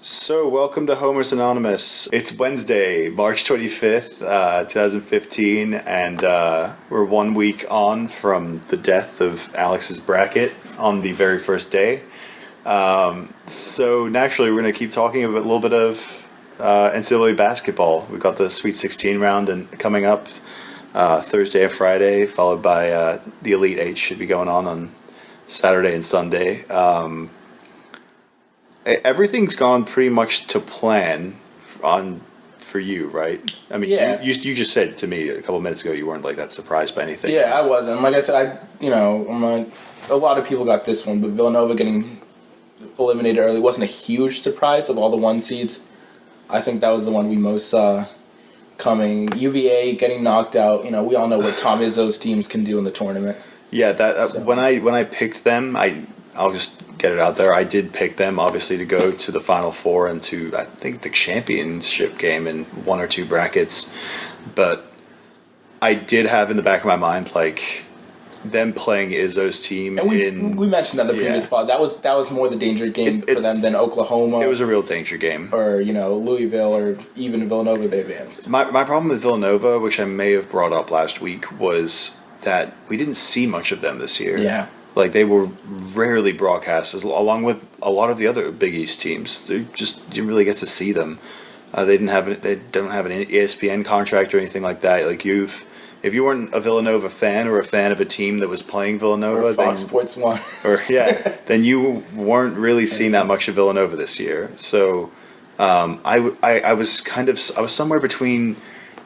So, welcome to Homer's Anonymous. It's Wednesday, March 25th, 2015, and we're 1 week on from the death of Alex's bracket on the very first day. So, naturally, we're going to keep talking about a little bit of NCAA basketball. We've got the Sweet 16 round coming up Thursday and Friday, followed by the Elite Eight should be going on Saturday and Sunday. Everything's gone pretty much to plan for you, right? I mean, yeah. you just said to me a couple minutes ago you weren't like that surprised by anything. Yeah, I wasn't. Like I said, a lot of people got this one, but Villanova getting eliminated early wasn't a huge surprise of all the one seeds. I think that was the one we most saw coming. UVA getting knocked out. We all know what Tom Izzo's teams can do in the tournament. Yeah, when I picked them, I'll just get it out there. I did pick them, obviously, to go to the Final Four and to, I think, the championship game in one or two brackets. But I did have in the back of my mind, like, them playing Izzo's team. And we mentioned that in the previous spot. That was more the danger game for them than Oklahoma. It was a real danger game. Or, Louisville or even Villanova, they advanced. My problem with Villanova, which I may have brought up last week, was that we didn't see much of them this year. Yeah. Like, they were rarely broadcast, along with a lot of the other Big East teams. They just didn't really get to see them. They don't have an ESPN contract or anything like that. Like, if you weren't a Villanova fan or a fan of a team that was playing Villanova, or Fox Sports 1, then you weren't really seeing that much of Villanova this year. So, I was somewhere between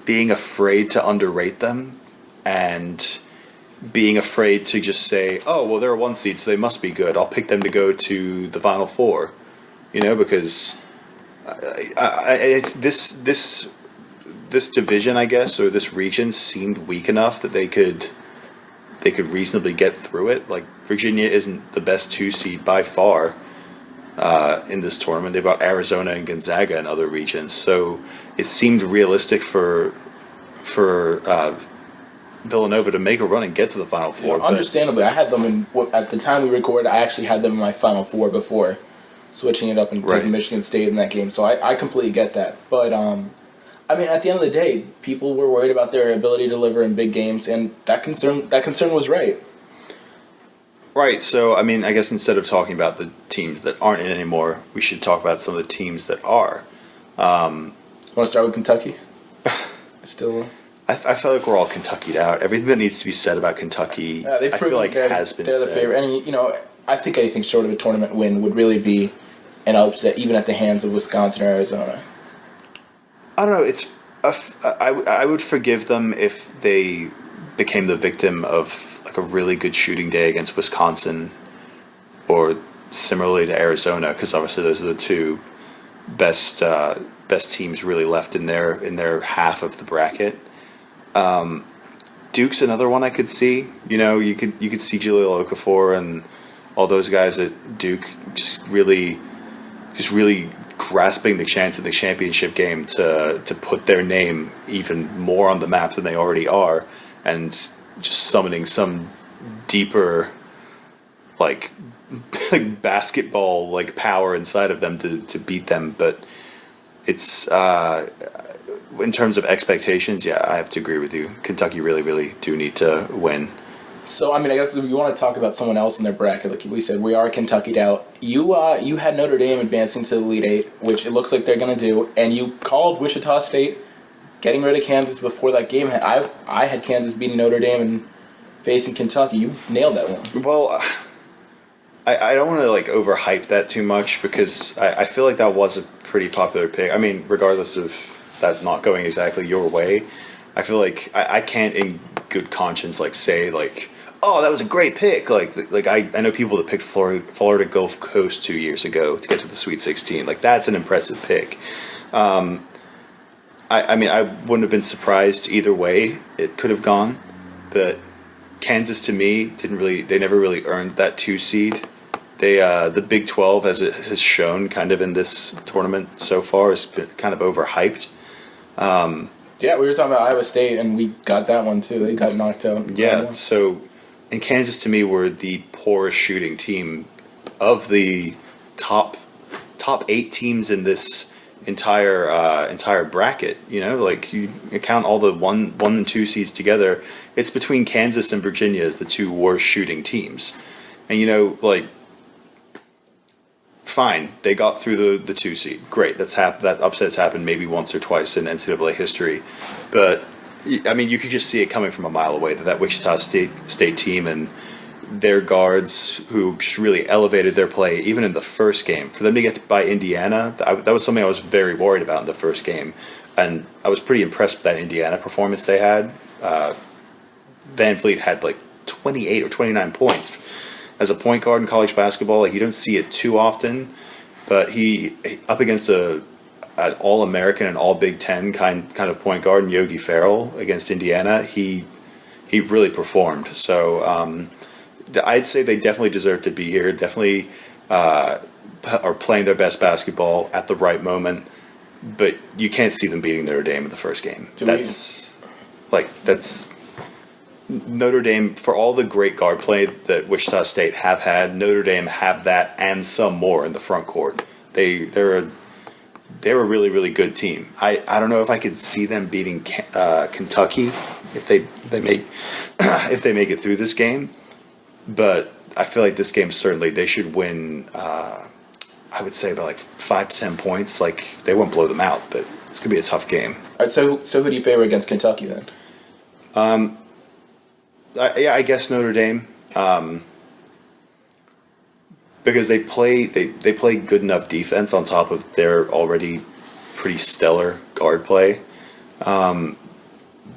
being afraid to underrate them and being afraid to just say, oh, well, they're a one seed, so they must be good. I'll pick them to go to the Final Four, because it's this division, I guess, or this region seemed weak enough that they could reasonably get through it. Like, Virginia isn't the best 2 seed by far in this tournament. They've got Arizona and Gonzaga in other regions, so it seemed realistic for Villanova to make a run and get to the Final Four. Yeah, understandably, I had them at the time we recorded. I actually had them in my Final Four before switching it up and taking Michigan State in that game. So I completely get that. But at the end of the day, people were worried about their ability to deliver in big games, and that concern was right. Right. So I guess instead of talking about the teams that aren't in anymore, we should talk about some of the teams that are. You want to start with Kentucky? Still. I feel like we're all Kentuckied out. Everything that needs to be said about Kentucky, I feel like has been said. They're the favorite. And, I think anything short of a tournament win would really be an upset, even at the hands of Wisconsin or Arizona. I don't know. I would forgive them if they became the victim of like a really good shooting day against Wisconsin or similarly to Arizona, because obviously those are the two best teams really left in their half of the bracket. Duke's another one I could see. You could see Jahlil Okafor and all those guys at Duke just really grasping the chance in the championship game to put their name even more on the map than they already are, and just summoning some deeper like basketball like power inside of them to beat them. But it's in terms of expectations, I have to agree with you. Kentucky really, really do need to win. So, I guess if you want to talk about someone else in their bracket, like we said, we are Kentuckied out. You had Notre Dame advancing to the Elite Eight, which it looks like they're going to do, and you called Wichita State getting rid of Kansas before that game. I had Kansas beating Notre Dame and facing Kentucky. You nailed that one. Well, I don't want to like overhype that too much, because I feel like that was a pretty popular pick. Regardless of that not going exactly your way, I feel like I can't in good conscience like say like, oh, that was a great pick. Like I know people that picked Florida Gulf Coast 2 years ago to get to the Sweet 16. Like, that's an impressive pick. I wouldn't have been surprised either way it could have gone, but Kansas to me they never really earned that 2 seed. The Big 12, as it has shown kind of in this tournament so far, has been kind of overhyped. Yeah, we were talking about Iowa State, and we got that one too. They got knocked out. Yeah, so and Kansas to me were the poorest shooting team of the top top 8 teams in this entire bracket. You know, like you count all the one and 2 seeds together, it's between Kansas and Virginia as the 2 worst shooting teams. And you know, like, fine, they got through the 2 seed. Great, that upset's happened maybe once or twice in NCAA history, but I mean, you could just see it coming from a mile away that Wichita State team and their guards who just really elevated their play even in the first game. For them to get by Indiana, that was something I was very worried about in the first game, and I was pretty impressed with that Indiana performance they had. Van Vliet had like 28 or 29 points. As a point guard in college basketball, like, you don't see it too often, but he up against an All-American and All-Big Ten kind of point guard in Yogi Ferrell against Indiana, he really performed. So I'd say they definitely deserve to be here. Definitely are playing their best basketball at the right moment, but you can't see them beating Notre Dame in the first game. That's Notre Dame, for all the great guard play that Wichita State have had, Notre Dame have that and some more in the front court. They're a really, really good team. I don't know if I could see them beating Kentucky if they make it through this game, but I feel like this game certainly they should win. I would say about like 5 to 10 points. Like, they won't blow them out, but it's gonna be a tough game. All right, so who do you favor against Kentucky then? I guess Notre Dame, because they play good enough defense on top of their already pretty stellar guard play, but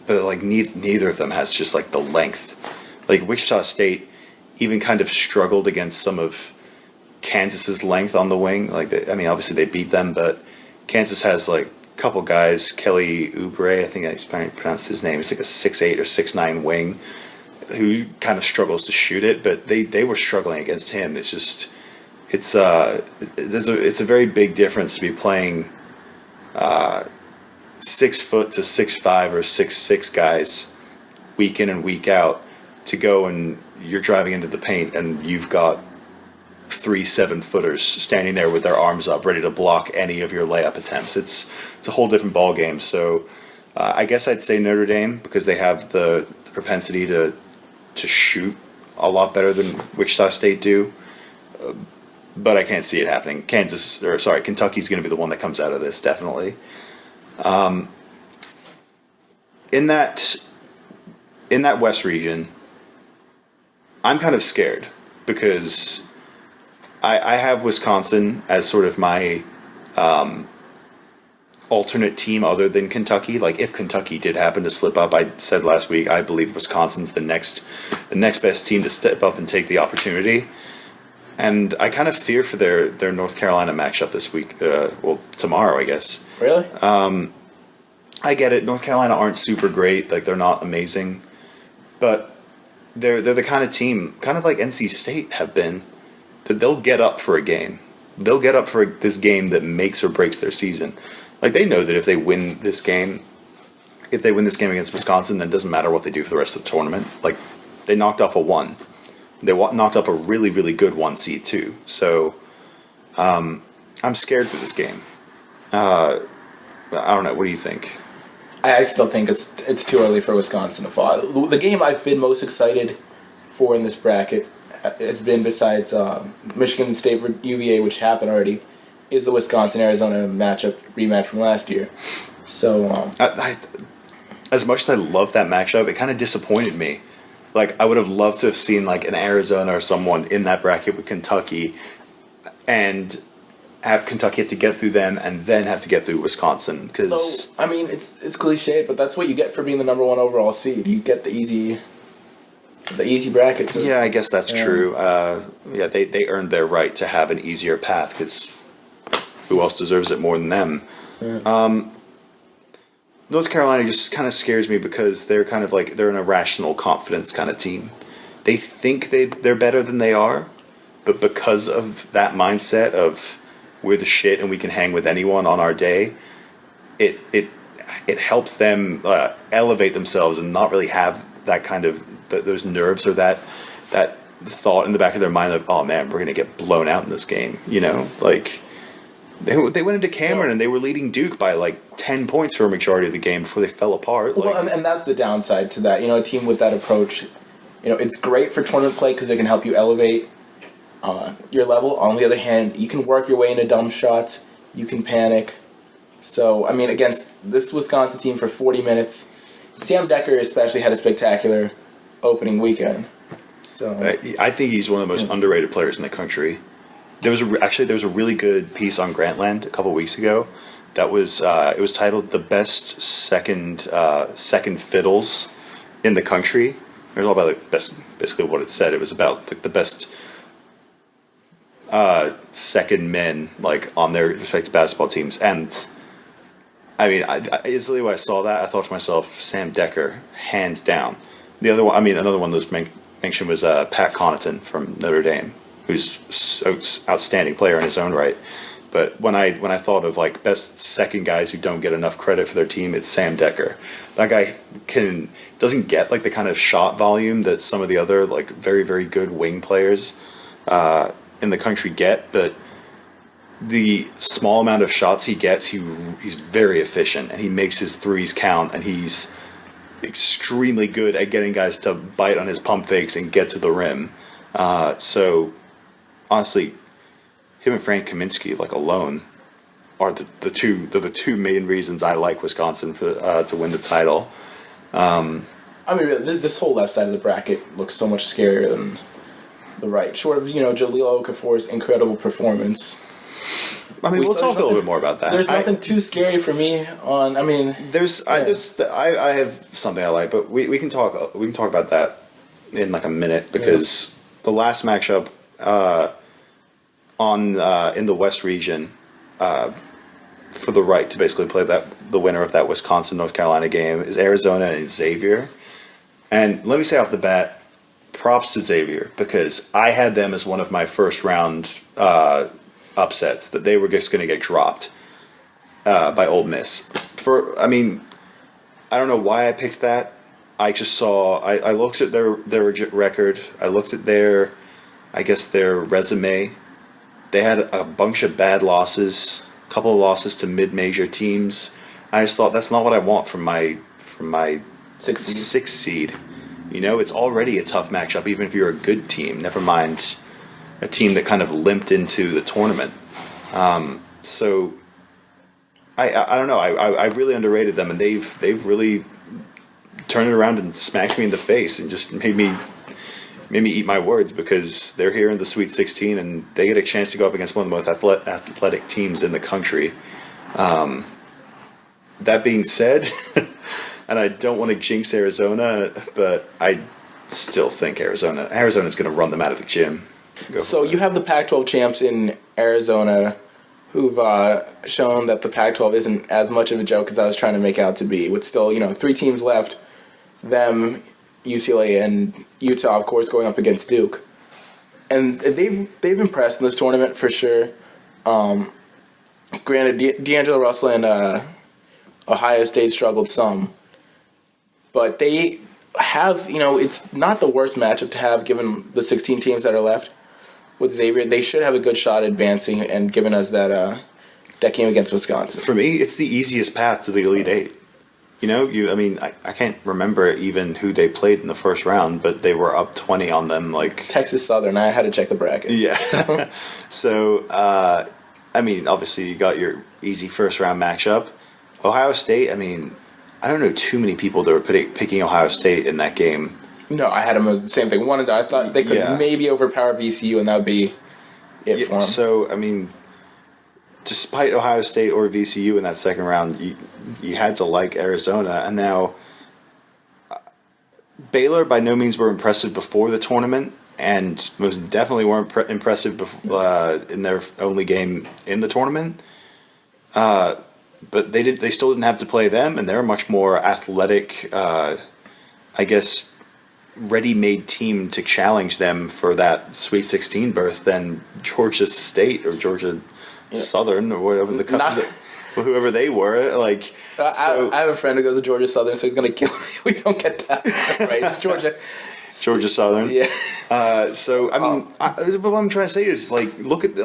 like neither of them has just like the length. Like, Wichita State even kind of struggled against some of Kansas's length on the wing. Like, obviously they beat them, but Kansas has like a couple guys. Kelly Oubre, I think I pronounced his name. He's like a 6'8" or 6'9" wing who kind of struggles to shoot it, but they were struggling against him. It's a very big difference to be playing 6 foot to 6'5" or 6'6" guys week in and week out, to go and you're driving into the paint and you've got 3 7-footers standing there with their arms up ready to block any of your layup attempts. It's a whole different ball game. So I guess I'd say Notre Dame, because they have the propensity to shoot a lot better than Wichita State do, but I can't see it happening. Kentucky's going to be the one that comes out of this, definitely. In that West region, I'm kind of scared because I have Wisconsin as sort of my alternate team other than Kentucky. Like, if Kentucky did happen to slip up, I said last week I believe Wisconsin's the next best team to step up and take the opportunity. And I kind of fear for their North Carolina matchup this week. Tomorrow, I guess. Really? I get it. North Carolina aren't super great. Like, they're not amazing, but they're the kind of team, kind of like NC State have been, that they'll get up for a game. They'll get up for this game that makes or breaks their season. Like, they know that if they win this game against Wisconsin, then it doesn't matter what they do for the rest of the tournament. Like, they knocked off a 1. They knocked off a really, really good 1 seed too. So I'm scared for this game. I don't know. What do you think? I still think it's too early for Wisconsin to fall. The game I've been most excited for in this bracket has been, besides Michigan State UVA, which happened already, is the Wisconsin-Arizona rematch from last year. So as much as I love that matchup, it kind of disappointed me. Like, I would have loved to have seen like an Arizona or someone in that bracket with Kentucky, and have Kentucky have to get through them and then have to get through Wisconsin. Because I mean, it's cliche, but that's what you get for being the number 1 overall seed. You get the easy brackets. Yeah, I guess that's true. They earned their right to have an easier path, because who else deserves it more than them? Yeah. North Carolina just kind of scares me because they're kind of like, they're an irrational confidence kind of team. They think they're better than they are, but because of that mindset of we're the shit and we can hang with anyone on our day, it helps them elevate themselves and not really have that kind of those nerves or that thought in the back of their mind of, oh man, we're gonna get blown out in this game. You know, like, They went into Cameron and they were leading Duke by like 10 points for a majority of the game before they fell apart. Well, Like, and that's the downside to that. A team with that approach, it's great for tournament play because it can help you elevate your level. On the other hand, you can work your way into dumb shots. You can panic. So, against this Wisconsin team for 40 minutes, Sam Decker especially had a spectacular opening weekend. So I think he's one of the most underrated players in the country. There was a really good piece on Grantland a couple weeks ago that was it was titled "The Best Second Fiddles in the Country." It was all about basically what it said. It was about the best second men on their respective basketball teams. And instantly when I saw that, I thought to myself, Sam Decker, hands down. The other one, another one that was mentioned was Pat Connaughton from Notre Dame, who's so outstanding player in his own right. But when I thought of best second guys who don't get enough credit for their team, it's Sam Decker. That guy doesn't get the kind of shot volume that some of the other very, very good wing players in the country get, but the small amount of shots he gets, he's very efficient, and he makes his threes count, and he's extremely good at getting guys to bite on his pump fakes and get to the rim. So honestly, him and Frank Kaminsky alone are the two main reasons I like Wisconsin to win the title. This whole left side of the bracket looks so much scarier than the right. Short of Jahlil Okafor's incredible performance. We'll talk a little bit more about that. There's nothing too scary for me on. I have something I like, but we can talk about that in a minute, because the last matchup in the West region for the right to basically play the winner of that Wisconsin North Carolina game is Arizona and Xavier. And let me say off the bat, props to Xavier, because I had them as one of my first round upsets, that they were just going to get dropped by Ole Miss. I don't know why I picked that. I just saw. I looked at their record. I looked at their resume. They had a bunch of bad losses, a couple of losses to mid-major teams. I just thought that's not what I want from my sixth seed. It's already a tough matchup, even if you're a good team. Never mind a team that kind of limped into the tournament. So I don't know. I really underrated them, and they've really turned it around and smacked me in the face and just made me eat my words, because they're here in the Sweet 16 and they get a chance to go up against one of the most athletic teams in the country. That being said, and I don't want to jinx Arizona, but I still think Arizona's going to run them out of the gym. So you have the Pac-12 champs in Arizona, who've shown that the Pac-12 isn't as much of a joke as I was trying to make out to be. With still, 3 teams left, them, UCLA, and Utah, of course, going up against Duke. And they've impressed in this tournament for sure. Granted, D'Angelo Russell and Ohio State struggled some. But they have, it's not the worst matchup to have given the 16 teams that are left. With Xavier, they should have a good shot at advancing and giving us that game against Wisconsin. For me, it's the easiest path to the Elite Eight. I can't remember even who they played in the first round, but they were up 20 on them. Texas Southern. I had to check the bracket. Yeah. So, obviously you got your easy first round matchup. Ohio State, I don't know too many people that were picking Ohio State in that game. No, I had them as the same thing. I thought they could maybe overpower VCU, and that would be it for them. So, despite Ohio State or VCU in that second round, you had to like Arizona. And now, Baylor by no means were impressive before the tournament, and most definitely weren't impressive in their only game in the tournament. But they still didn't have to play them, and they're a much more athletic, ready-made team to challenge them for that Sweet 16 berth than Georgia State or Georgia Southern or whatever whoever they were. I have a friend who goes to Georgia Southern, so he's going to kill me. We don't get that right. It's Georgia. Georgia Southern. Yeah. So I mean, but what I'm trying to say is like, look at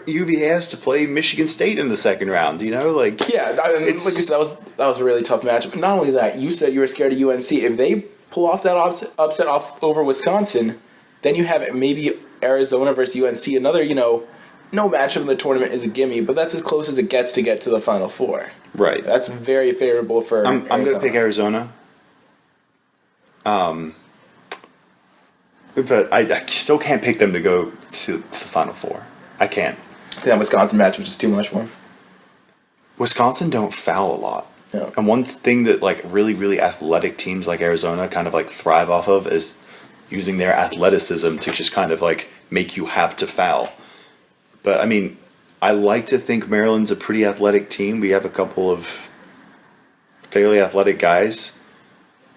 UVA has to play Michigan State in the second round. You know, like Yeah, I mean, like I said, that was a really tough match. But not only that, you said you were scared of UNC. If they pull off that upset off over Wisconsin, then you have maybe Arizona versus UNC. Another, no matchup in the tournament is a gimme, but that's as close as it gets to get to the Final Four. Right. That's very favorable for. I'm going to pick Arizona. But I still can't pick them to go to the Final Four. I can't. That Wisconsin match was just too much for them. Wisconsin don't foul a lot. Yeah. And one thing that like really, really athletic teams like Arizona kind of like thrive off of is using their athleticism to just kind of like make you have to foul. But I mean, I like to think Maryland's a pretty athletic team. We have a couple of fairly athletic guys.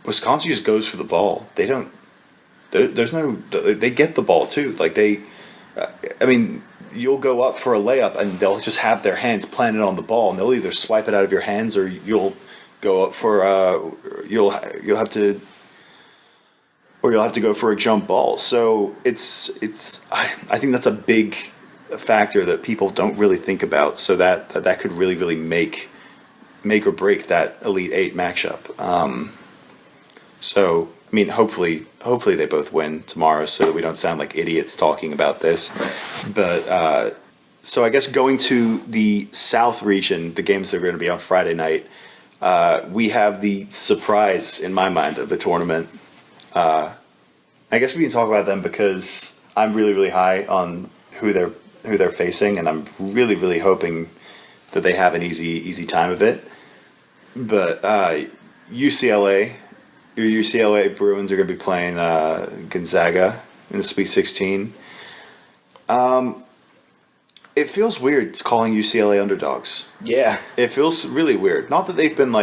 Wisconsin just goes for the ball. They don't. There's no. They get the ball too. Like they. I mean, you'll go up for a layup and they'll just have their hands planted on the ball, and they'll either swipe it out of your hands or you'll go up for you'll have to go for a jump ball. So it's I think that's a big factor that people don't really think about. So that could really really make or break that Elite Eight matchup. So I mean, hopefully they both win tomorrow, so that we don't sound like idiots talking about this. But so I guess going to the South region, the games that are going to be on Friday night, we have the surprise in my mind of the tournament. I guess we can talk about them because I'm really really high on who they're facing, and I'm really really hoping that they have an easy time of it. But UCLA. Your UCLA Bruins are going to be playing Gonzaga in the Sweet 16. It feels weird calling UCLA underdogs. Yeah. It feels really weird. Not that they've been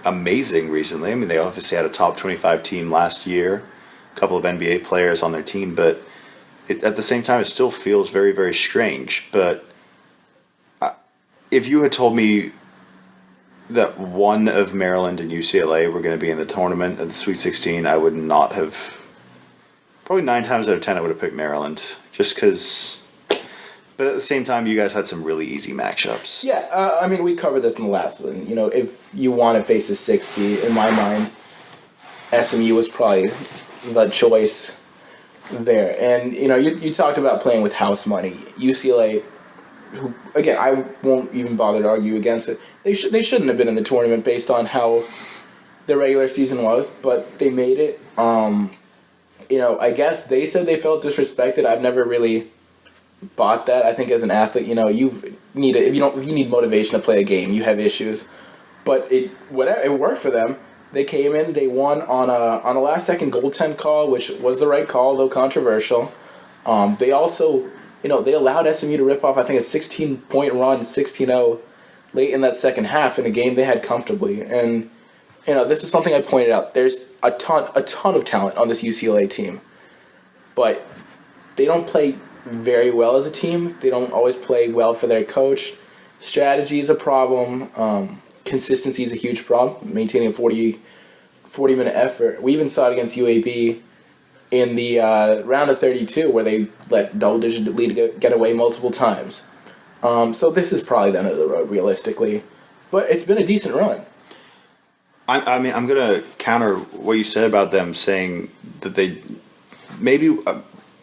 amazing recently. I mean, they obviously had a top 25 team last year, a couple of NBA players on their team, but at the same time, it still feels very, very strange. But if you had told me that one of Maryland and UCLA were going to be in the tournament at the Sweet 16, I would not have. Probably 9 times out of 10, I would have picked Maryland, just because. But at the same time, you guys had some really easy matchups. Yeah, I mean, we covered this in the last one. If you want to face a 6 seed, in my mind, SMU was probably the choice there. And you talked about playing with house money. UCLA, who again, I won't even bother to argue against it. They shouldn't have been in the tournament based on how the regular season was, but they made it. I guess they said they felt disrespected. I've never really bought that. I think as an athlete, you need motivation to play a game, you have issues. But it worked for them. They came in, they won on a last second goaltend call, which was the right call, though controversial. They also, they allowed SMU to rip off, I think, a 16-point run, 16-0. Late in that second half in a game they had comfortably. And, this is something I pointed out. There's a ton of talent on this UCLA team. But they don't play very well as a team. They don't always play well for their coach. Strategy is a problem. Consistency is a huge problem. Maintaining a 40-minute effort. We even saw it against UAB in the round of 32 where they let double-digit lead get away multiple times. So this is probably the end of the road, realistically. But it's been a decent run. I mean, I'm going to counter what you said about them saying that they maybe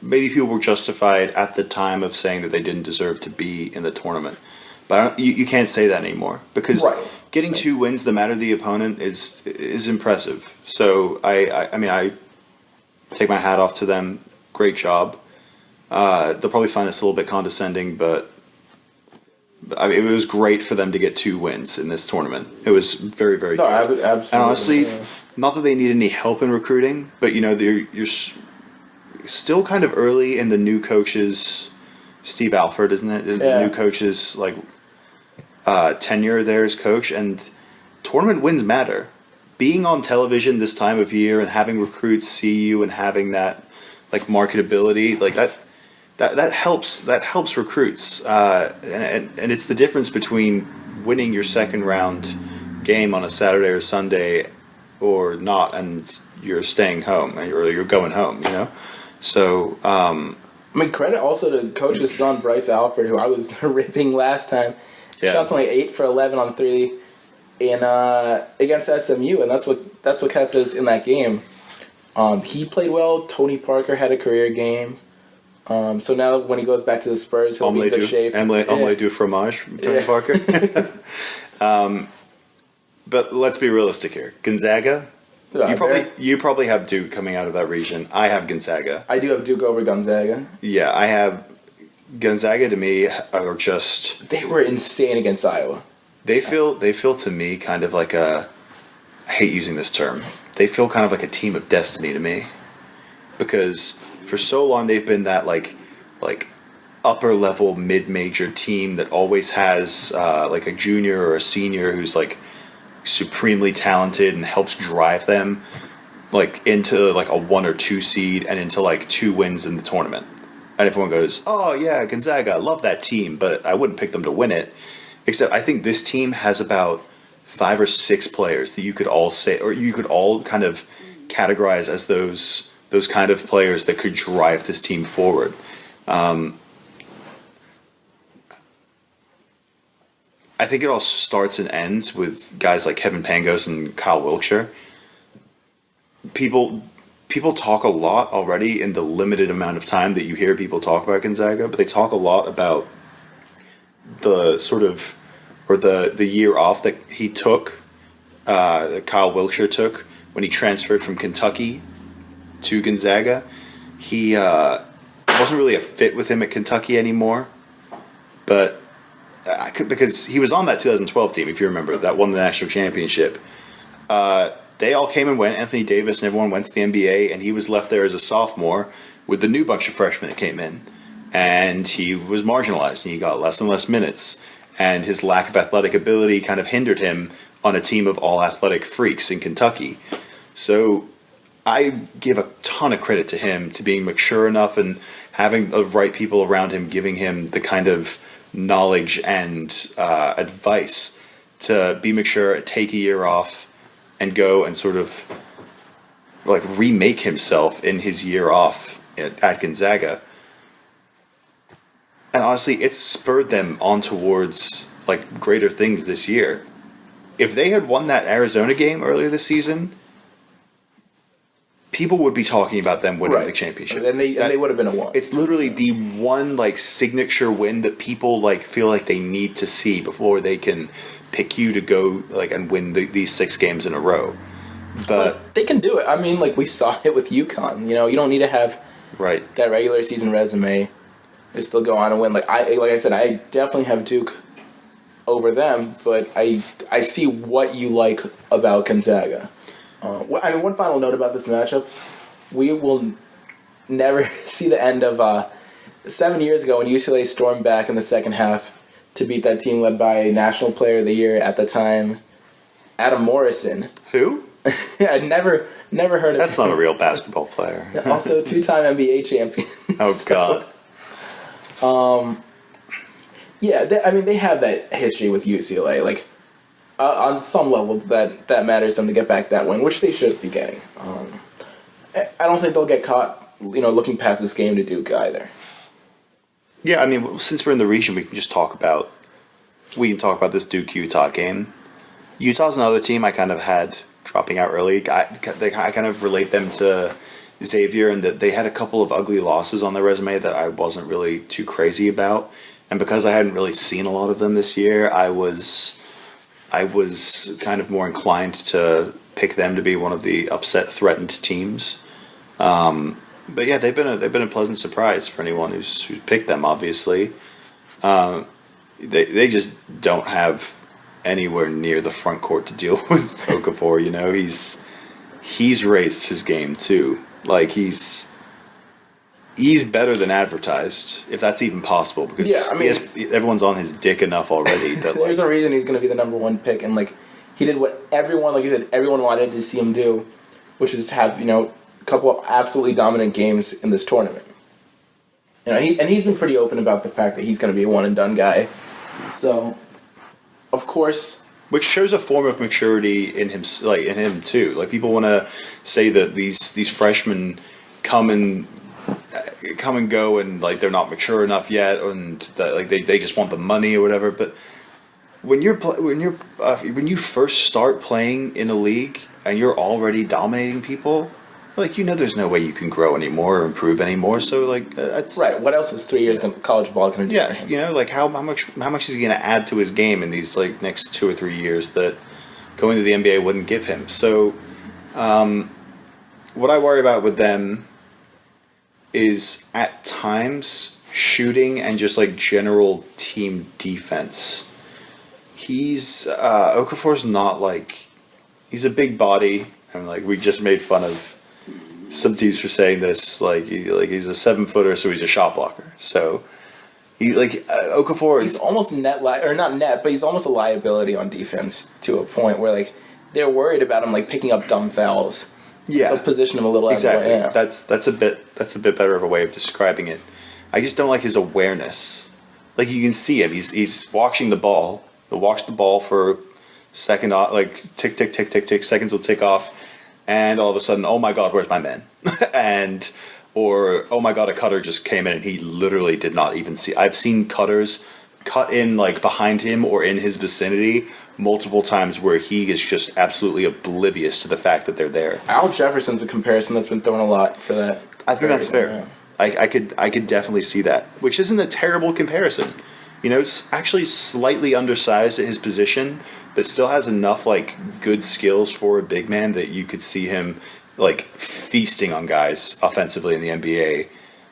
people were justified at the time of saying that they didn't deserve to be in the tournament. But you can't say that anymore because getting 2 wins, no matter the opponent, is impressive. So I mean, I take my hat off to them. Great job. They'll probably find this a little bit condescending, but I mean, it was great for them to get 2 wins in this tournament. It was very, very good. Absolutely. And honestly, not that they need any help in recruiting, but you're still kind of early in the new coach's Steve Alford, isn't it? Yeah. The new coach's tenure there as coach, and tournament wins matter. Being on television this time of year and having recruits see you and having that marketability that helps recruits, and it's the difference between winning your second round game on a Saturday or Sunday or not, and you're staying home or you're going home. So. I mean, credit also to coach's son, Bryce Alford, who I was ripping last time. Yeah. Shots only 8 for 11 on 3 against SMU, and that's what kept us in that game. He played well. Tony Parker had a career game. So now when he goes back to the Spurs, he'll be in good shape. Omelette du fromage from Tony Parker. But let's be realistic here. Gonzaga, you probably have Duke coming out of that region. I have Gonzaga. I do have Duke over Gonzaga. Yeah, I have Gonzaga. To me, are just they were insane against Iowa. They feel to me kind of like I hate using this term. They feel kind of like a team of destiny to me, because for so long they've been that like upper level mid-major team that always has like a junior or a senior who's like supremely talented and helps drive them like into like a 1 or 2 seed and into like 2 wins in the tournament. And everyone goes, "Oh yeah, Gonzaga, I love that team, but I wouldn't pick them to win it." Except I think this team has about 5 or 6 players that you could all say, or you could all kind of categorize as those kind of players that could drive this team forward. I think it all starts and ends with guys like Kevin Pangos and Kyle Wiltshire. People talk a lot already in the limited amount of time that you hear people talk about Gonzaga, but they talk a lot about the sort of, or the year off that he took, that Kyle Wiltshire took when he transferred from Kentucky to Gonzaga. He wasn't really a fit with him at Kentucky anymore, but because he was on that 2012 team, if you remember, that won the national championship. They all came and went. Anthony Davis and everyone went to the NBA, and he was left there as a sophomore with the new bunch of freshmen that came in. And he was marginalized, and he got less and less minutes. And his lack of athletic ability kind of hindered him on a team of all athletic freaks in Kentucky. So I give a ton of credit to him to being mature enough and having the right people around him giving him the kind of knowledge and advice to be mature, take a year off, and go and sort of like remake himself in his year off at Gonzaga. And honestly, it's spurred them on towards like greater things this year. If they had won that Arizona game earlier this season, people would be talking about them winning the championship. And they would have been a one. It's literally the one like signature win that people like feel like they need to see before they can pick you to go like and win these 6 games in a row. But they can do it. I mean, like we saw it with UConn. You know, you don't need to have that regular season resume to still go on and win. Like I said, I definitely have Duke over them, but I see what you like about Gonzaga. One final note about this matchup. We will never see the end of 7 years ago when UCLA stormed back in the second half to beat that team led by National Player of the Year at the time, Adam Morrison. Who? I'd never heard of That's him. not a real basketball player. Also 2-time NBA champion. Oh, God. Yeah, they have that history with UCLA. Like, on some level, that matters them to get back that win, which they should be getting. I don't think they'll get caught, looking past this game to Duke either. Yeah, I mean, since we're in the region, we can talk about this Duke-Utah game. Utah's another team I kind of had dropping out early. I kind of relate them to Xavier in that they had a couple of ugly losses on their resume that I wasn't really too crazy about. And because I hadn't really seen a lot of them this year, I was kind of more inclined to pick them to be one of the upset threatened teams. But yeah, they've been a pleasant surprise for anyone who's picked them. Obviously, they just don't have anywhere near the front court to deal with Okafor. He's raised his game too. Like he's better than advertised, if that's even possible. Because everyone's on his dick enough already. That there's a reason he's going to be the number 1 pick, and like he did what everyone, like you said, everyone wanted to see him do, which is have a couple of absolutely dominant games in this tournament. He's been pretty open about the fact that he's going to be a one and done guy. So, of course, which shows a form of maturity in him, like in him too. Like people want to say that these freshmen come and go and like they're not mature enough yet, and that like they just want the money or whatever. But when when you first start playing in a league and you're already dominating people, like there's no way you can grow anymore or improve anymore. So like that's right. What else is 3 years college ball going to do? Yeah, for him? like how much is he going to add to his game in these like next 2 or 3 years that going to the NBA wouldn't give him. So what I worry about with them is at times shooting and just like general team defense. Okafor's not like, he's a big body, and like we just made fun of some teams for saying this, like he's a 7-footer, so he's a shot blocker. So he Okafor he's almost not net, but he's almost a liability on defense to a point where like they're worried about him like picking up dumb fouls. Yeah, they'll position him a little exactly. Out of the way. Yeah. That's a bit better of a way of describing it. I just don't like his awareness. Like you can see him, he's watching the ball. He'll watch the ball for a second, like tick, tick, tick, tick, tick. Seconds will tick off, and all of a sudden, oh my God, where's my man? Or oh my God, a cutter just came in and he literally did not even see. I've seen cutters cut in like behind him or in his vicinity multiple times where he is just absolutely oblivious to the fact that they're there. Al Jefferson's a comparison that's been thrown a lot for that. I think that's fair. I could definitely see that, which isn't a terrible comparison. It's actually slightly undersized at his position, but still has enough like good skills for a big man that you could see him like feasting on guys offensively in the NBA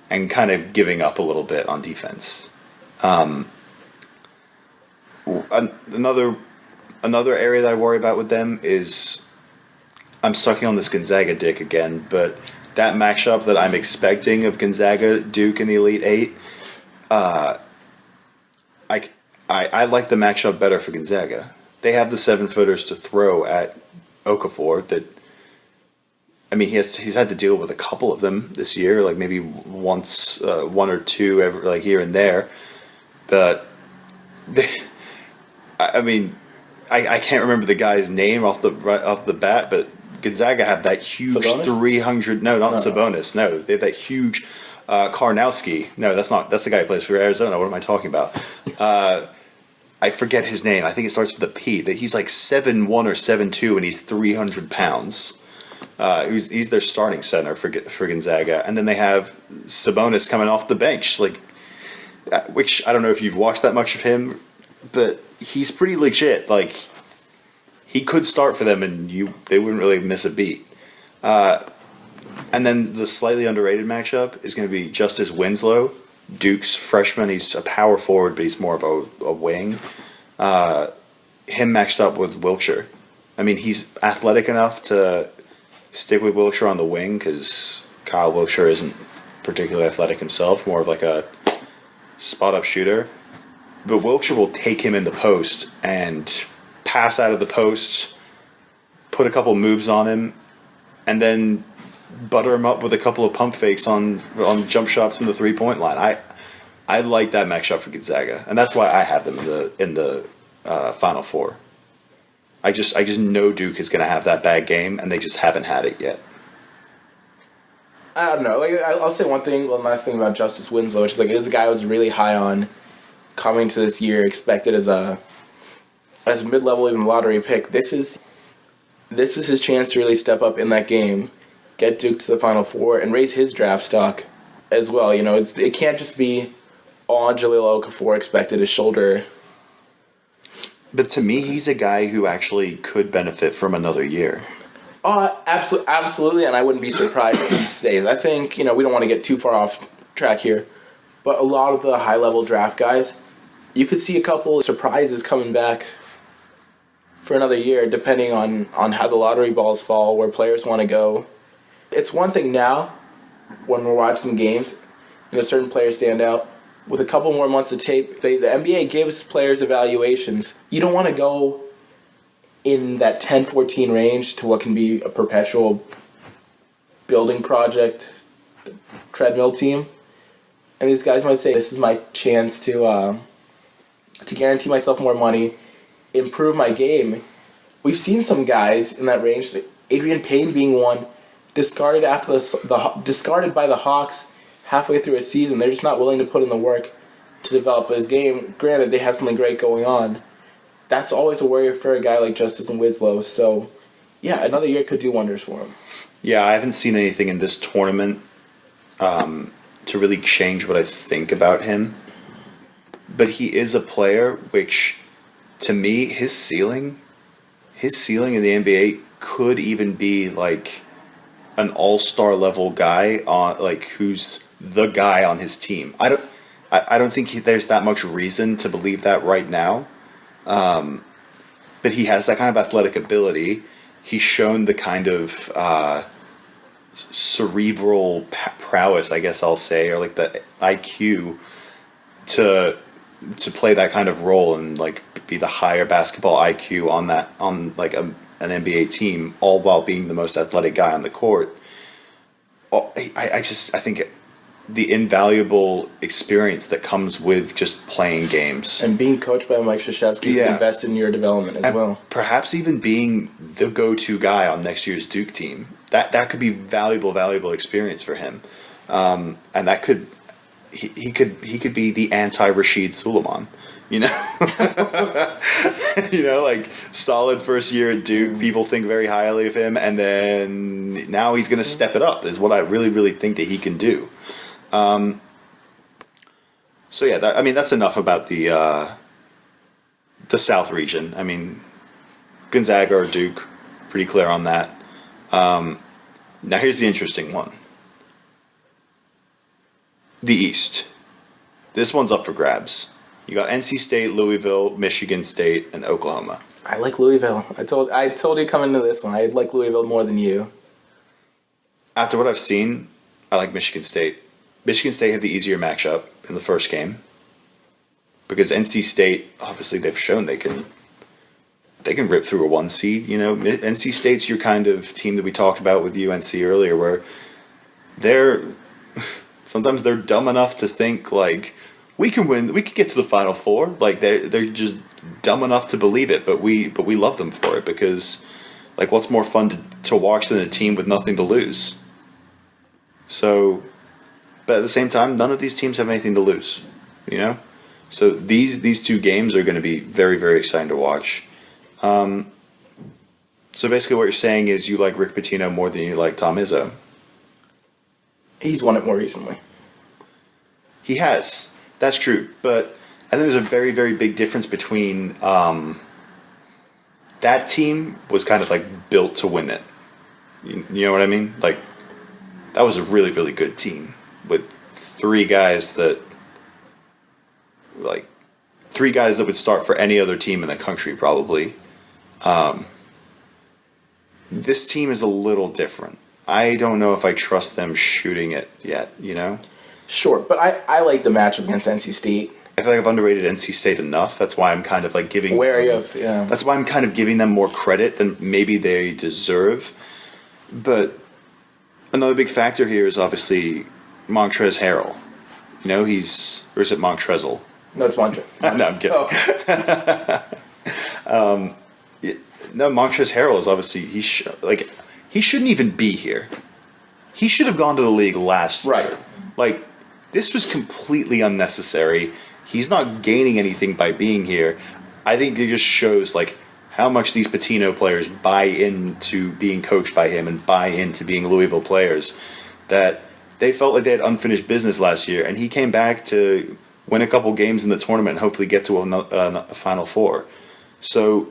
and kind of giving up a little bit on defense. Another area that I worry about with them is I'm sucking on this Gonzaga dick again, but that matchup that I'm expecting of Gonzaga Duke in the Elite Eight, I like the matchup better for Gonzaga. They have the 7-footers to throw at Okafor. He's had to deal with a couple of them this year, like maybe once, one or two, like here and there. But I can't remember the guy's name off the bat, but Gonzaga have that huge Sabonis? 300. No, not Sabonis. No, they have that huge Karnowski. No, that's the guy who plays for Arizona. What am I talking about? I forget his name. I think it starts with a P. That he's like 7'1" or 7'2", and he's 300 pounds. He's their starting center for Gonzaga, and then they have Sabonis coming off the bench, which I don't know if you've watched that much of him, but he's pretty legit. Like he could start for them, and they wouldn't really miss a beat. And then the slightly underrated matchup is going to be Justice Winslow, Duke's freshman. He's a power forward, but he's more of a wing. Him matched up with Wiltshire. He's athletic enough to stick with Wiltshire on the wing because Kyle Wiltshire isn't particularly athletic himself, more of like a spot-up shooter. But Wiltshire will take him in the post and pass out of the post, put a couple moves on him, and then butter him up with a couple of pump fakes on jump shots from the 3-point line. I like that matchup for Gonzaga, and that's why I have them in the Final Four. I just know Duke is going to have that bad game, and they just haven't had it yet. I don't know. I'll say one last thing about Justice Winslow, which is it was a guy I was really high on coming to this year, expected as a mid-level, even lottery pick. This is his chance to really step up in that game, get Duke to the Final Four, and raise his draft stock as well. It can't just be all Jahlil Okafor expected, his shoulder. But to me, he's a guy who actually could benefit from another year. Absolutely, and I wouldn't be surprised if he stays. I think, we don't want to get too far off track here, but a lot of the high-level draft guys, you could see a couple surprises coming back for another year, depending on how the lottery balls fall, where players want to go. It's one thing now, when we're watching games, certain players stand out. With a couple more months of tape, the NBA gives players evaluations. You don't want to go in that 10-14 range to what can be a perpetual building project treadmill team. And these guys might say, this is my chance to guarantee myself more money improve my game. We've seen some guys in that range, Adrian Payne being one, discarded after discarded by the Hawks halfway through a season. They're just not willing to put in the work to develop his game. Granted, they have something great going on. That's always a worry for a guy like Justice Winslow. So, yeah, another year could do wonders for him. Yeah, I haven't seen anything in this tournament to really change what I think about him. But he is a player which, to me, his ceiling in the NBA could even be like an all-star level guy on like who's the guy on his team. I don't think there's that much reason to believe that right now. But he has that kind of athletic ability. He's shown the kind of cerebral prowess, I guess I'll say, or like the IQ to play that kind of role and like be the higher basketball IQ on like an NBA team, all while being the most athletic guy on the court. I think the invaluable experience that comes with just playing games and being coached by Mike Krzyzewski to invest in your development as well. Perhaps even being the go-to guy on next year's Duke team. That could be valuable experience for him, and that could he could be the anti-Rashid Suleiman. You know, like solid first year at Duke. People think very highly of him, and then now he's going to step it up. Is what I really think that he can do. So yeah, that's enough about the South region. I mean, Gonzaga or Duke, pretty clear on that. Now here's the interesting one. The East. This one's up for grabs. You got NC State, Louisville, Michigan State, and Oklahoma. I like Louisville. I told you coming into this one, I like Louisville more than you. After what I've seen, I like Michigan State. Michigan State had the easier matchup in the first game because NC State, obviously, they've shown they can rip through a 1 seed. You know, NC State's your kind of team that we talked about with UNC earlier, where sometimes they're dumb enough to think like we can win, we can get to the Final Four. Like they're just dumb enough to believe it, but we love them for it because like what's more fun to watch than a team with nothing to lose? So. But at the same time, none of these teams have anything to lose, you know? So these two games are going to be very, very exciting to watch. So basically what you're saying is you like Rick Pitino more than you like Tom Izzo. He's won it more recently. He has. That's true. But I think there's a very, very big difference between that team was kind of like built to win it. You know what I mean? Like that was a really, really good team. With three guys that would start for any other team in the country, probably. This team is a little different. I don't know if I trust them shooting it yet, you know? Sure, but I like the matchup against NC State. I feel like I've underrated NC State enough. That's why I'm kind of like giving... That's why I'm kind of giving them more credit than maybe they deserve. But another big factor here is obviously... Montrezl Harrell. You know, or is it Montrezl? No, it's Montrezl. No, I'm kidding. Oh. Montrezl Harrell is obviously, he shouldn't even be here. He should have gone to the league last year. Right. Like, this was completely unnecessary. He's not gaining anything by being here. I think it just shows, like, how much these Pitino players buy into being coached by him and buy into being Louisville players. That... They felt like they had unfinished business last year, and he came back to win a couple games in the tournament and hopefully get to a Final Four. So,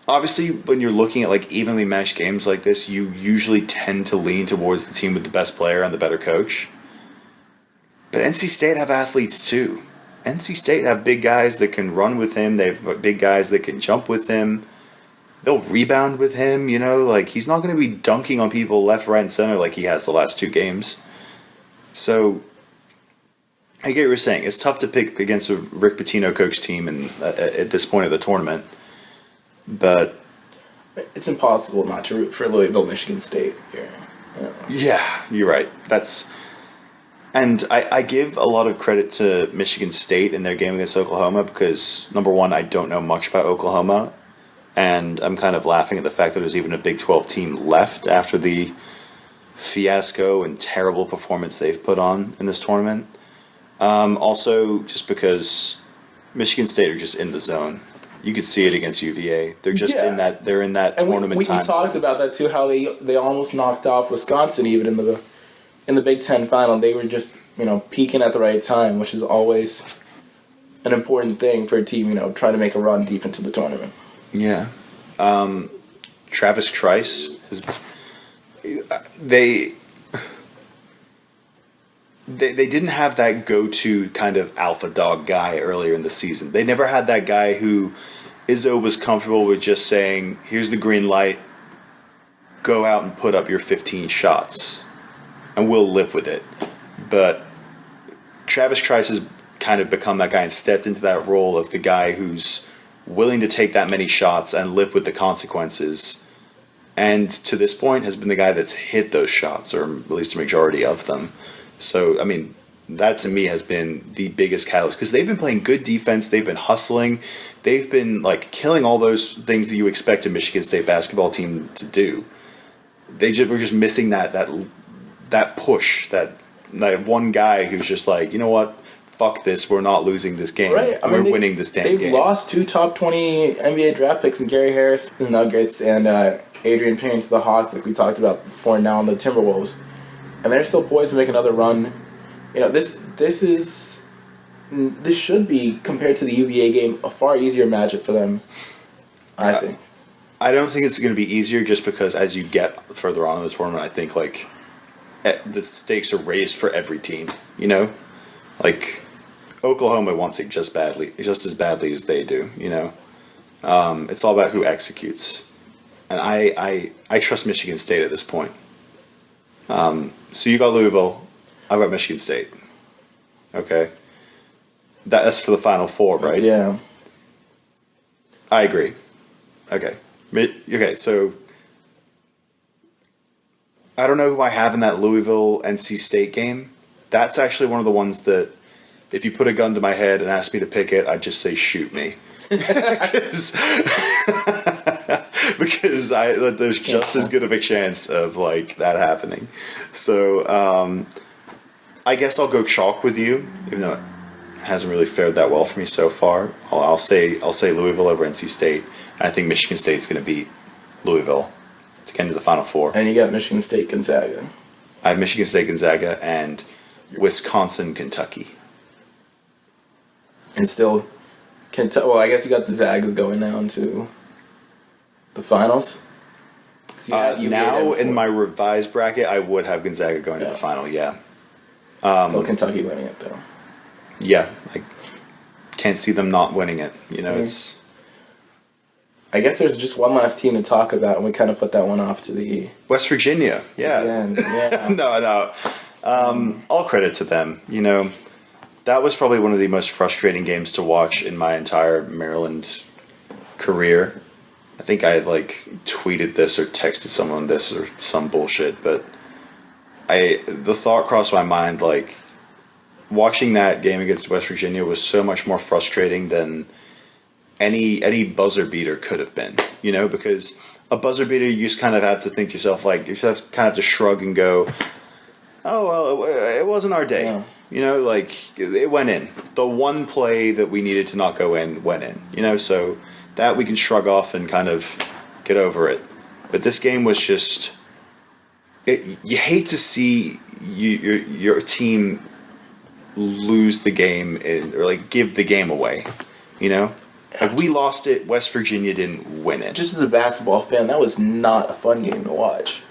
obviously, when you're looking at like evenly matched games like this, you usually tend to lean towards the team with the best player and the better coach. But NC State have athletes too. NC State have big guys that can run with him. They have big guys that can jump with him. They'll rebound with him, you know, like he's not going to be dunking on people left, right, and center like he has the last 2 games. So, I get what you're saying. It's tough to pick against a Rick Pitino coach team at this point of the tournament. But it's impossible not to root for Louisville, Michigan State here. Yeah, you're right. And I give a lot of credit to Michigan State in their game against Oklahoma because, number one, I don't know much about Oklahoma. And I'm kind of laughing at the fact that there's even a Big 12 team left after the fiasco and terrible performance they've put on in this tournament. Also, just because Michigan State are just in the zone. You could see it against UVA. They're just in that. They're in that and tournament we time. talked about that too. How they almost knocked off Wisconsin even in the Big Ten final. They were just peaking at the right time, which is always an important thing for a team. Trying to make a run deep into the tournament. Yeah, Travis Trice is. They didn't have that go-to kind of alpha dog guy earlier in the season. They never had that guy who Izzo was comfortable with just saying, here's the green light, go out and put up your 15 shots, and we'll live with it. But Travis Trice has kind of become that guy and stepped into that role of the guy who's willing to take that many shots and live with the consequences. And to this point has been the guy that's hit those shots, or at least a majority of them. So, I mean, that to me has been the biggest catalyst because they've been playing good defense. They've been hustling. They've been killing all those things that you expect a Michigan State basketball team to do. We're just missing that push, that one guy who's just like, you know what, fuck this. We're not losing this game. Right. We're winning this damn game. They've lost 2 top 20 NBA draft picks in Gary Harris to the Nuggets and Adrian Payne to the Hawks, like we talked about before. Now on the Timberwolves. And they're still poised to make another run. This should be, compared to the UVA game, a far easier matchup for them, I think. I don't think it's going to be easier just because as you get further on in the tournament, I think the stakes are raised for every team. Oklahoma wants it just as badly as they do. It's all about who executes, and I trust Michigan State at this point. So you got Louisville, I've got Michigan State. Okay. That's for the Final Four, right? Yeah. I agree. Okay. Okay, so I don't know who I have in that Louisville NC State game. That's actually one of the ones that if you put a gun to my head and asked me to pick it, I'd just say shoot me. because there's just as good of a chance of that happening. So I guess I'll go chalk with you, even though it hasn't really fared that well for me so far. I'll say Louisville over NC State. I think Michigan State's going to beat Louisville to get into the Final Four. And you got Michigan State Gonzaga. I have Michigan State Gonzaga and Wisconsin Kentucky. And still. Well, I guess you got the Zags going now into the finals. Now in my revised bracket, I would have Gonzaga going to the final. Yeah. Still Kentucky winning it though. Yeah, I can't see them not winning it. It's. I guess there's just one last team to talk about, and we kind of put that one off to the West Virginia. Yeah. Yeah. No. All credit to them. That was probably one of the most frustrating games to watch in my entire Maryland career. I think I tweeted this or texted someone this or some bullshit, but the thought crossed my mind watching that game against West Virginia was so much more frustrating than any buzzer beater could have been. Because a buzzer beater you just kind of have to think to yourself you just kind of have to shrug and go, oh well, it wasn't our day. Yeah. It went in. The one play that we needed to not go in went in. So that we can shrug off and kind of get over it. But this game was just. You hate to see your team lose the game or give the game away. We lost it. West Virginia didn't win it. Just as a basketball fan, that was not a fun game to watch.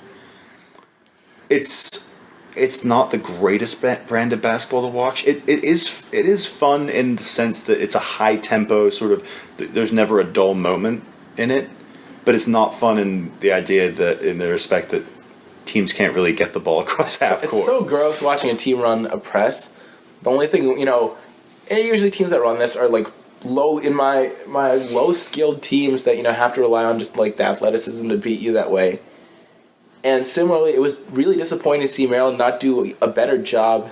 It's not the greatest brand of basketball to watch. It is fun in the sense that it's a high tempo sort of. There's never a dull moment in it, but it's not fun in the idea that in the respect that teams can't really get the ball across half court. It's so gross watching a team run a press. The only thing usually teams that run this are low in my low skilled teams that have to rely on just the athleticism to beat you that way. And similarly, it was really disappointing to see Maryland not do a better job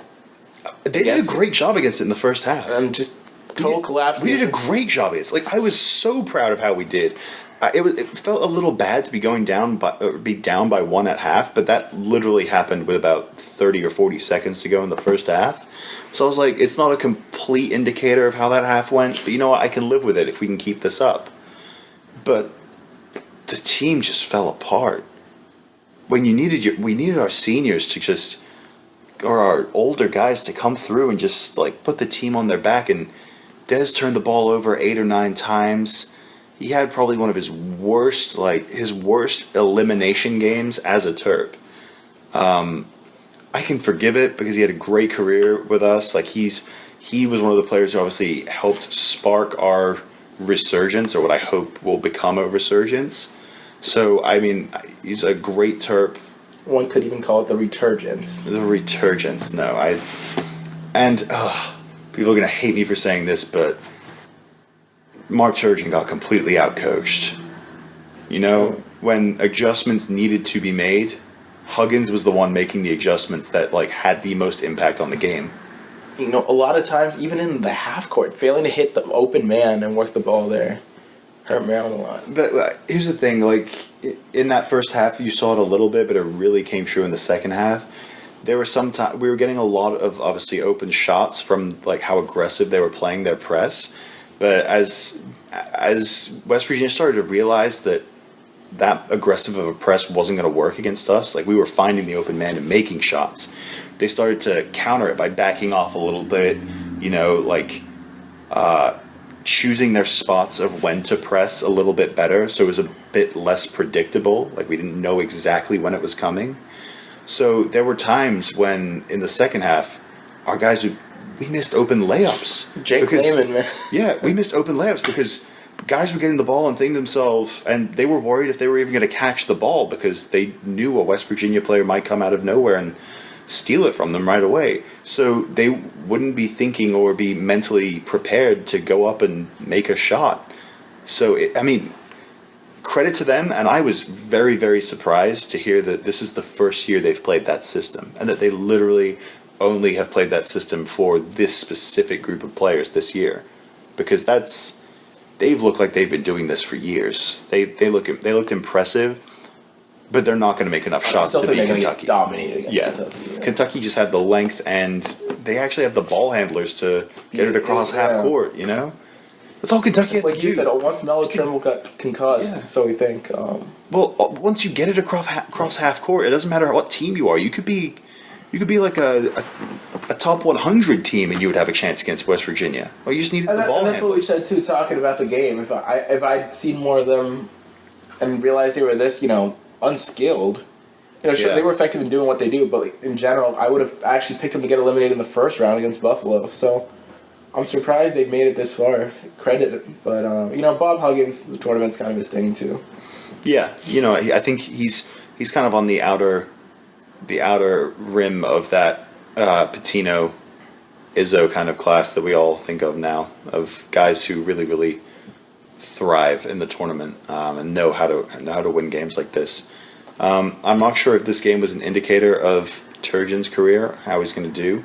They did a great job against it in the first half. Just total collapse. We did a great job against it. Like, I was so proud of how we did. It felt a little bad to be down by one at half, but that literally happened with about 30 or 40 seconds to go in the first half. So I was like, it's not a complete indicator of how that half went, but you know what? I can live with it if we can keep this up. But the team just fell apart. When we needed our seniors to just, or our older guys to come through and just like put the team on their back. And Dez turned the ball over 8 or 9 times. He had probably one of his worst elimination games as a Terp. I can forgive it because he had a great career with us. Like, he was one of the players who obviously helped spark our resurgence, or what I hope will become a resurgence. So, I mean, he's a great Terp. One could even call it the returgence. The returgence, no. People are going to hate me for saying this, but Mark Turgeon got completely outcoached. You know, when adjustments needed to be made, Huggins was the one making the adjustments that like had the most impact on the game. You know, a lot of times, even in the half court, failing to hit the open man and work the ball there hurt Maryland a lot. But here's the thing, like, in that first half, you saw it a little bit, but it really came true in the second half. There were some time we were getting a lot of obviously open shots from like how aggressive they were playing their press. But as West Virginia started to realize that aggressive of a press wasn't going to work against us, like we were finding the open man and making shots, they started to counter it by backing off a little bit, you know, like choosing their spots of when to press a little bit better, so it was a bit less predictable, like we didn't know exactly when it was coming. So there were times when in the second half our guys we missed open layups. Jake Lehman, man. Yeah, we missed open layups because guys were getting the ball and thinking to themselves, and they were worried if they were even going to catch the ball because they knew a West Virginia player might come out of nowhere and steal it from them right away. So they wouldn't be thinking or be mentally prepared to go up and make a shot. So, credit to them, and I was very, very surprised to hear that this is the first year they've played that system, and that they literally only have played that system for this specific group of players this year, because they've looked like they've been doing this for years. They looked impressive, but they're not going to make enough shots to beat Kentucky. Dominated against Kentucky. Yeah, Kentucky just had the length, and they actually have the ball handlers to get it across half court. You know. That's all Kentucky had to do. Like you said, once Melo Trimble got concussed, so we think. Well, once you get it across half court, it doesn't matter what team you are. You could be like a top 100 team, and you would have a chance against West Virginia. Well, you just needed the ball. And that's what we said too, talking about the game. If I'd seen more of them and realized they were this, unskilled. Sure, they were effective in doing what they do, but in general, I would have actually picked them to get eliminated in the first round against Buffalo. So. I'm surprised they've made it this far. Credit, but Bob Huggins, the tournament's kind of his thing too. Yeah, I think he's kind of on the outer rim of that Pitino, Izzo kind of class that we all think of now, of guys who really, really thrive in the tournament and know how to win games like this. I'm not sure if this game was an indicator of Turgeon's career, how he's going to do.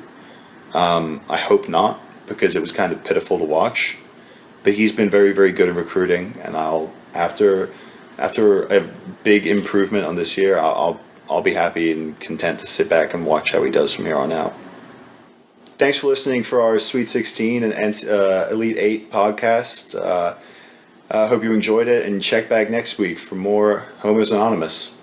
I hope not, because it was kind of pitiful to watch. But he's been very, very good in recruiting, and after a big improvement on this year, I'll be happy and content to sit back and watch how he does from here on out. Thanks for listening for our Sweet 16 and Elite 8 podcast. I hope you enjoyed it, and check back next week for more Homers Anonymous.